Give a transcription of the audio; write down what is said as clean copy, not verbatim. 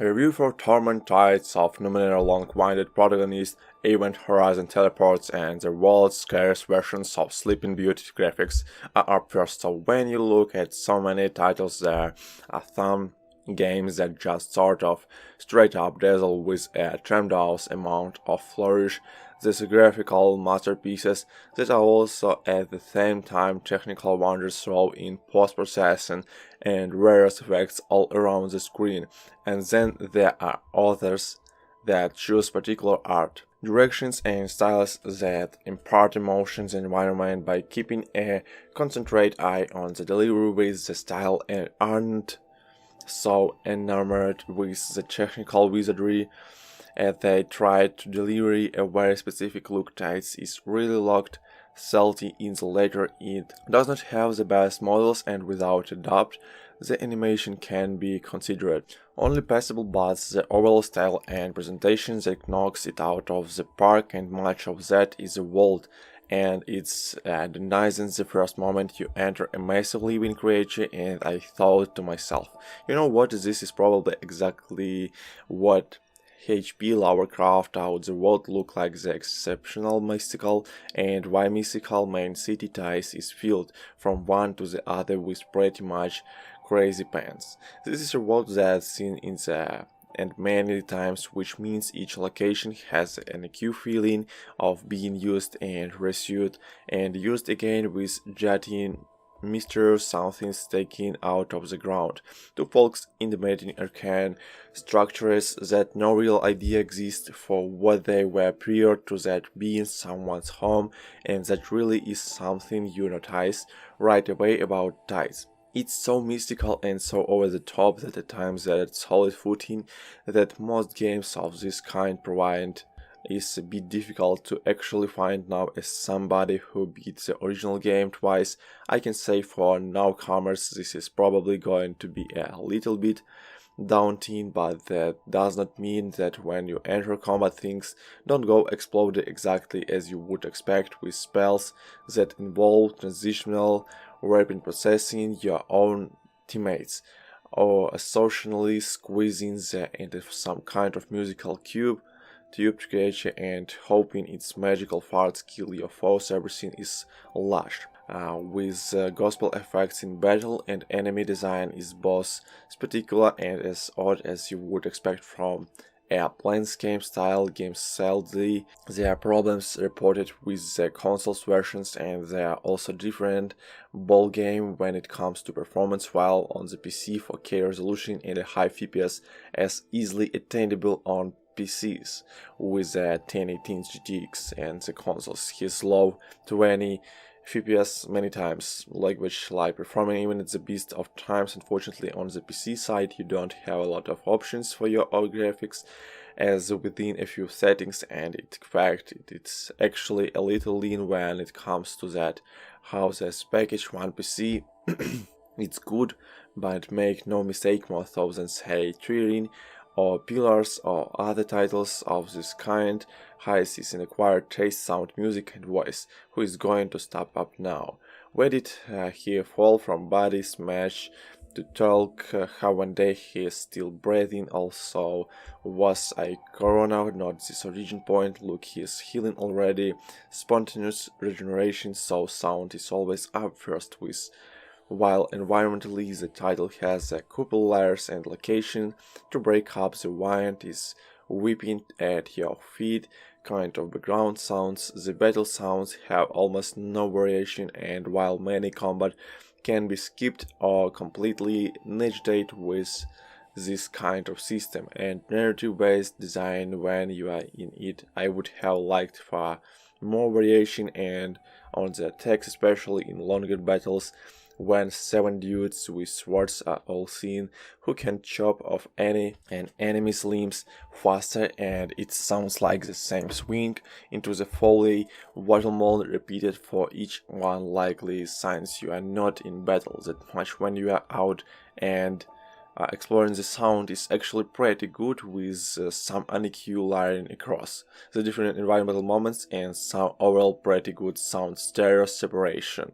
A review for Torment Tides of Numerera long-winded protagonist, Event Horizon teleports, and the world's scariest versions of Sleeping Beauty graphics are up first. So when you look at so many titles, there are some games that just sort of straight up dazzle with a tremendous amount of flourish. These graphical masterpieces that are also at the same time technical wonders through in post-processing and various effects all around the screen. And then there are others that choose particular art directions and styles that impart emotion to the environment by keeping a concentrate eye on the delivery with the style and aren't so enamored with the technical wizardry as they try to deliver a very specific look. Tides is really locked salty in the latter. It does not have the best models, and without a doubt the animation can be considered only passable, but the overall style and presentation that knocks it out of the park, and much of that is the world and it's undeniable the first moment you enter a massive living creature. And I thought to myself, you know what, this is probably exactly what HP Lovecraft out the world look like, the exceptional mystical and why mystical main city ties is filled from one to the other with pretty much crazy pants. This is a world that's seen in the and many times, which means each location has an acute feeling of being used and reused and used again, with jutting mysterious something's taken out of the ground. Two folks intimating arcane structures that no real idea exists for what they were prior to that being someone's home, and that really is something you notice right away about ties. It's so mystical and so over the top that at times that it's solid footing that most games of this kind provide is a bit difficult to actually find now. As somebody who beat the original game twice, I can say for newcomers this is probably going to be a little bit daunting, but that does not mean that when you enter combat things don't go explode exactly as you would expect, with spells that involve transitional rapid processing your own teammates, or socially squeezing them into some kind of musical tube to create and hoping its magical farts kill your foes. Everything is lush. With gospel effects in battle, and enemy design is both spectacular and as odd as you would expect from a Planescape style game. Sadly, there are problems reported with the consoles versions, and they are also different ball game when it comes to performance. While on the PC 4K resolution and a high FPS as easily attainable on PCs with a 1080 GTX, and the consoles his low 20 FPS many times, which performing even at the best of times. Unfortunately, on the PC side you don't have a lot of options for your own graphics, as within a few settings, and in fact it's actually a little lean when it comes to that. How this package one PC it's good, but make no mistake, more thousands say Tririn or Pillars or other titles of this kind highs is an acquired taste, sound, music and voice. Who is going to step up now? Where did he fall from body smash to talk? How one day he is still breathing? Also, was a corona not this origin point? Look, he is healing already. Spontaneous regeneration, so sound is always up first with. While environmentally the title has a couple layers and location to break up the wind is weeping at your feet kind of background sounds. The battle sounds have almost no variation, and while many combat can be skipped or completely negated with this kind of system and narrative based design when you are in it, I would have liked for more variation and on the attacks, especially in longer battles when 7 dudes with swords are all seen who can chop off any and enemy's limbs faster, and it sounds like the same swing into the foley watermelon repeated for each one, likely signs you are not in battle that much when you are out, and exploring the sound is actually pretty good, with some unequal layering across the different environmental moments and some overall pretty good sound stereo separation.